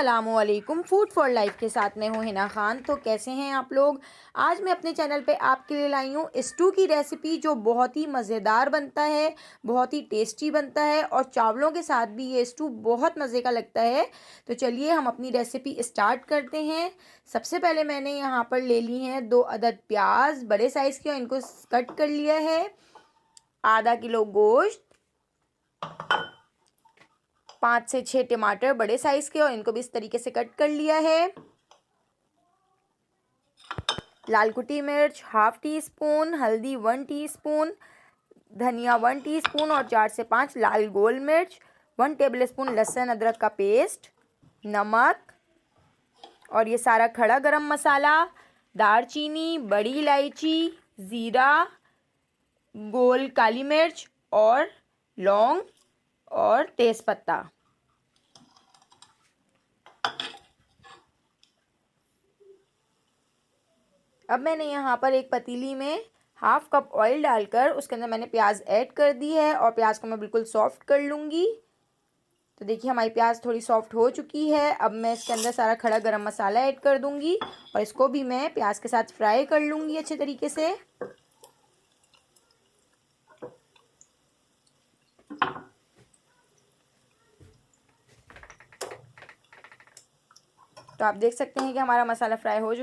अस्सलामुअलैकुम। Food for life के साथ मैं हूँ हिना खान। तो कैसे हैं आप लोग। आज मैं अपने चैनल पे आपके लिए लाई हूँ स्टू की रेसिपी, जो बहुत ही मज़ेदार बनता है, बहुत ही टेस्टी बनता है और चावलों के साथ भी ये स्टू बहुत मज़े का लगता है। तो चलिए हम अपनी रेसिपी स्टार्ट करते हैं। सबसे पहले मैंने यहाँ पर ले ली हैं 2 अदद प्याज बड़े साइज़ के और इनको कट कर लिया है। आधा किलो गोश्त, 5 से 6 टमाटर बड़े साइज़ के और इनको भी इस तरीके से कट कर लिया है। लाल कुटी मिर्च हाफ टी स्पून, हल्दी 1 टीस्पून, धनिया 1 टीस्पून और 4 से 5 लाल गोल मिर्च, 1 टेबलस्पून लहसुन अदरक का पेस्ट, नमक और ये सारा खड़ा गरम मसाला, दालचीनी, बड़ी इलायची, ज़ीरा, गोल काली मिर्च और लौंग और तेज़पत्ता। अब मैंने यहाँ पर एक पतीली में हाफ कप ऑयल डालकर उसके अंदर मैंने प्याज ऐड कर दी है और प्याज को मैं बिल्कुल सॉफ्ट कर लूँगी। तो देखिए हमारी प्याज थोड़ी सॉफ्ट हो चुकी है। अब मैं इसके अंदर सारा खड़ा गरम मसाला ऐड कर दूँगी और इसको भी मैं प्याज के साथ फ्राई कर लूँगी अच्छे तरीके से। तो आप देख सकते हैं कि हमारा मसाला फ्राई हो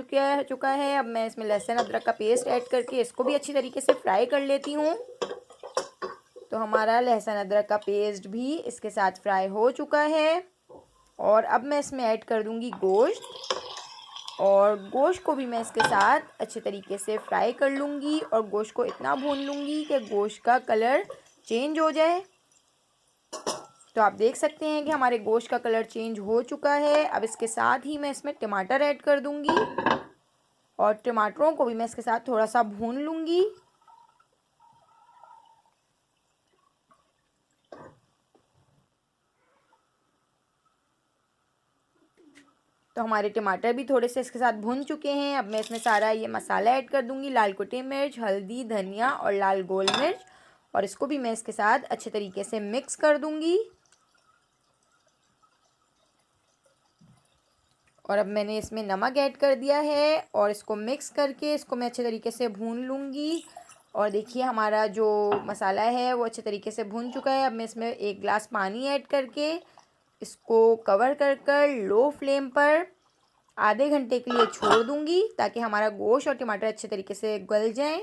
चुका है। अब मैं इसमें लहसुन अदरक का पेस्ट ऐड करके इसको भी अच्छी तरीके से फ्राई कर लेती हूँ। तो हमारा लहसुन अदरक का पेस्ट भी इसके साथ फ्राई हो चुका है और अब मैं इसमें ऐड कर दूँगी गोश्त और गोश्त को भी मैं इसके साथ अच्छे तरीके से फ्राई कर लूँगी और गोश्त को इतना भून लूँगी कि गोश्त का कलर चेंज हो जाए। तो आप देख सकते हैं कि हमारे गोश्त का कलर चेंज हो चुका है। अब इसके साथ ही मैं इसमें टमाटर ऐड कर दूँगी और टमाटरों को भी मैं इसके साथ थोड़ा सा भून लूँगी। तो हमारे टमाटर भी थोड़े से इसके साथ भून चुके हैं। अब मैं इसमें सारा ये मसाला ऐड कर दूँगी, लाल कुटी मिर्च, हल्दी, धनिया और लाल गोल मिर्च और इसको भी मैं इसके साथ अच्छे तरीके से मिक्स कर दूँगी। और अब मैंने इसमें नमक ऐड कर दिया है और इसको मिक्स करके इसको मैं अच्छे तरीके से भून लूँगी। और देखिए हमारा जो मसाला है वो अच्छे तरीके से भून चुका है। अब मैं इसमें 1 गिलास पानी ऐड करके इसको कवर कर लो फ्लेम पर आधे घंटे के लिए छोड़ दूँगी ताकि हमारा गोश्त और टमाटर अच्छे तरीके से गल जाएं।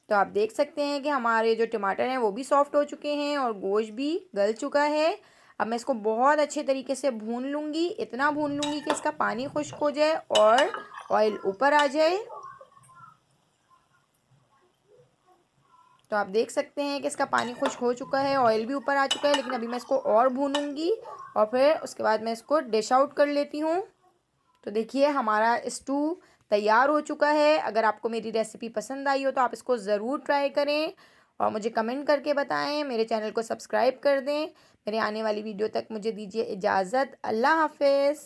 तो आप देख सकते हैं कि हमारे जो टमाटर हैं वो भी सॉफ्ट हो चुके हैं और गोश्त भी गल चुका है। अब मैं इसको बहुत अच्छे तरीके से भून लूँगी, इतना भून लूँगी कि इसका पानी खुश्क हो जाए और ऑयल ऊपर आ जाए। तो आप देख सकते हैं कि इसका पानी खुश्क हो चुका है, ऑयल भी ऊपर आ चुका है, लेकिन अभी मैं इसको और भूनूंगी और फिर उसके बाद मैं इसको डिश आउट कर लेती हूँ। तो देखिए हमारा स्टू तैयार हो चुका है। अगर आपको मेरी रेसिपी पसंद आई हो तो आप इसको ज़रूर ट्राई करें और मुझे कमेंट करके बताएं। मेरे चैनल को सब्सक्राइब कर दें। मेरे आने वाली वीडियो तक मुझे दीजिए इजाज़त। अल्लाह हाफ़िज़।